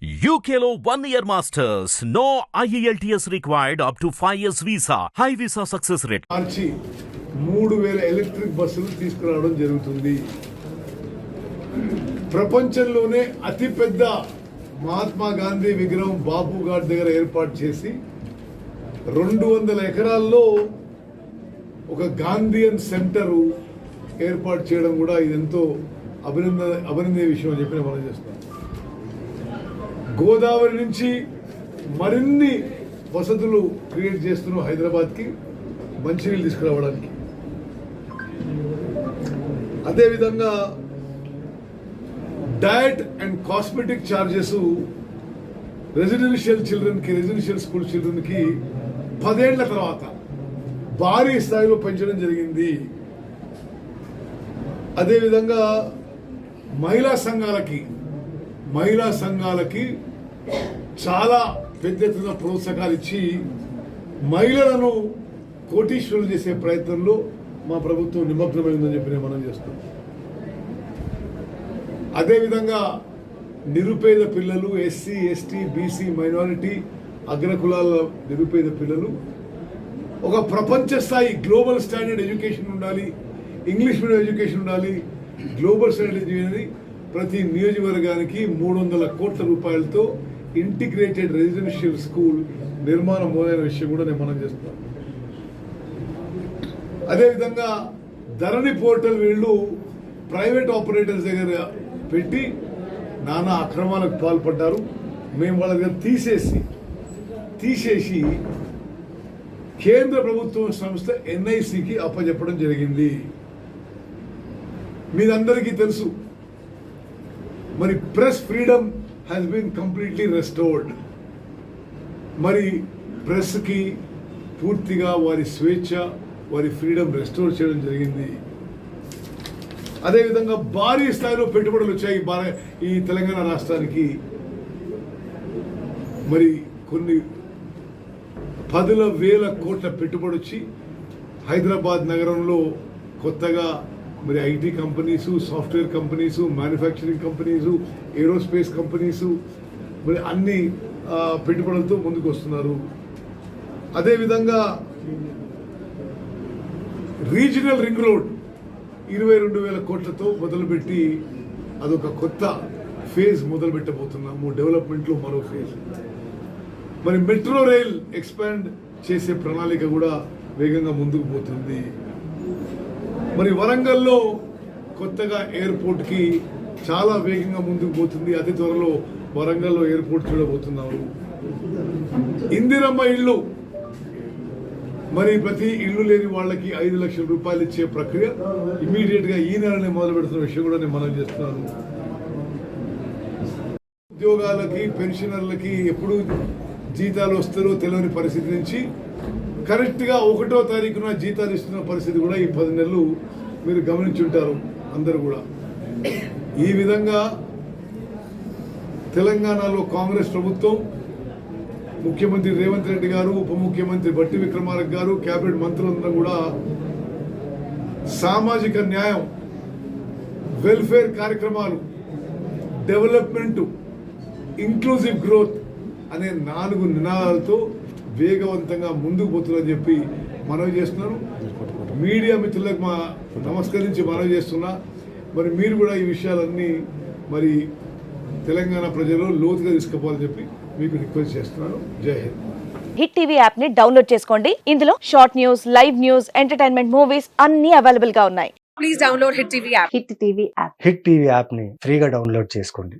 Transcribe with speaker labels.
Speaker 1: UKLO 1 year masters. No IELTS required up to 5 years visa. High visa success rate.
Speaker 2: March 3000 electric బస్సులు తీసుకురావడం జరుగుతుంది. ప్రపంచంలోనే అతిపెద్ద మహాత్మా గాంధీ విగ్రహం బాపు ఘాట్ దగ్గర ఏర్పాటు చేసి 200 ఎకరాల్లో ఒక గాంధీయన్ సెంటర్ ఏర్పాటు చేయడం కూడా ఇదెంతో అభినందనీయ విషయం అని చెప్పి మనం చేస్తాం. గోదావరి నుంచి మరిన్ని వసతులు క్రియేట్ చేస్తున్నాం హైదరాబాద్కి మంచినీళ్ళు తీసుకురావడానికి. అదేవిధంగా diet and cosmetic charges residential school చిల్డ్రన్కి 10 ఏళ్ల తర్వాత భారీ స్థాయిలో పెంచడం జరిగింది. అదేవిధంగా మహిళా సంఘాలకి చాలా పెద్ద ఎత్తున ప్రోత్సాహాలు ఇచ్చి మహిళలను కోటీశ్వరులు చేసే ప్రయత్నంలో మా ప్రభుత్వం నిమగ్నమైందని చెప్పి నేను మనం చేస్తాం. అదేవిధంగా నిరుపేద పిల్లలు, ఎస్సీ, ఎస్టీ, బీసీ, మైనారిటీ, అగ్రకులాల నిరుపేద పిల్లలు ఒక ప్రపంచ స్థాయి గ్లోబల్ స్టాండర్డ్ ఎడ్యుకేషన్ ఉండాలి, ఇంగ్లీష్ మీడియం ఎడ్యుకేషన్ ఉండాలి, గ్లోబల్ స్టాండర్డ్ ఎడ్యుకేషన్ ప్రతి నియోజకవర్గానికి 300 కోట్ల రూపాయలతో ఇంటిగ్రేటెడ్ రెసిడెన్షియల్ స్కూల్ నిర్మాణం మొదలైన విషయం కూడా నేను మనం చేస్తాను. అదేవిధంగా ధరణి పోర్టల్ వీళ్ళు ప్రైవేట్ ఆపరేటర్స్ దగ్గర పెట్టి నానా అక్రమాలకు పాల్పడ్డారు. మేము వాళ్ళ దగ్గర తీసేసి కేంద్ర ప్రభుత్వం సంస్థ NICకి అప్పచెప్పడం జరిగింది. మీరందరికీ తెలుసు, మరి press freedom has been completely restored. మరి ప్రెస్కి పూర్తిగా వారి స్వేచ్ఛ, వారి ఫ్రీడమ్ రెస్టోర్ చేయడం జరిగింది. అదేవిధంగా భారీ స్థాయిలో పెట్టుబడులు వచ్చాయి ఈ తెలంగాణ రాష్ట్రానికి. మరి కొన్ని 10,000 కోట్ల పెట్టుబడి వచ్చి హైదరాబాద్ నగరంలో కొత్తగా మరి IT companies, software companies, manufacturing companies, aerospace companies మరి అన్ని పెట్టుబడులతో ముందుకు వస్తున్నారు. అదేవిధంగా రీజనల్ రింగ్ రోడ్ 22,000 కోట్లతో మొదలుపెట్టి అదొక కొత్త ఫేజ్ మొదలు పెట్టబోతున్నాము. డెవలప్మెంట్లో మరో ఫేజ్. మరి మెట్రో రైల్ ఎక్స్పాండ్ చేసే ప్రణాళిక కూడా వేగంగా ముందుకు పోతుంది. మరి వరంగల్లో కొత్తగా ఎయిర్పోర్ట్కి చాలా వేగంగా ముందుకు పోతుంది. అతి త్వరలో వరంగల్లో ఎయిర్పోర్ట్ చూడబోతున్నాము. ఇందిరమ్మ ఇళ్ళు, మరి ప్రతి ఇల్లు లేని వాళ్ళకి 5 లక్షల రూపాయలు ఇచ్చే ప్రక్రియ ఇమీడియట్ గా ఈ నెలనే మొదలు పెడుతున్న విషయం కూడా నేను మనం చేస్తున్నాను. ఉద్యోగాలకి, పెన్షనర్లకి ఎప్పుడు జీతాలు వస్తారో తెలియని పరిస్థితి నుంచి కరెక్ట్ గా 1వ తారీఖున జీతాలు ఇస్తున్న పరిస్థితి కూడా ఈ 10 నెలలు మీరు గమనించుంటారు అందరూ కూడా. ఈ విధంగా తెలంగాణలో కాంగ్రెస్ ప్రభుత్వం, ముఖ్యమంత్రి రేవంత్ రెడ్డి గారు, ఉప ముఖ్యమంత్రి బట్టి విక్రమార్క గారు, కేబినెట్ మంత్రులందరూ కూడా సామాజిక న్యాయం, వెల్ఫేర్ కార్యక్రమాలు, డెవలప్మెంట్, ఇంక్లూజివ్ గ్రోత్ అనే 4 నినాదాలతో వేగవంతంగా ముందుకు పోతుందని చెప్పి మనవి చేస్తున్నాను. మీడియా మిత్రులకు నమస్కరించి మనవి చేస్తున్నా. మరి మీరు కూడా ఈ విషయాలన్నీ మరి తెలంగాణ ప్రజలు లోతుగా తీసుకుపోవాలని చెప్పి మీకు రిక్వెస్ట్ చేస్తున్నాను. జై హింద్.
Speaker 3: హిట్ టీవీ యాప్ ని డౌన్లోడ్ చేసుకోండి. ఇందులో short news, live news, entertainment movies అన్ని అవైలబుల్ గా ఉన్నాయి.
Speaker 4: Please download hit TV app.
Speaker 3: Hit TV app
Speaker 5: hit TV app ని ఫ్రీగా డౌన్లోడ్ చేసుకోండి.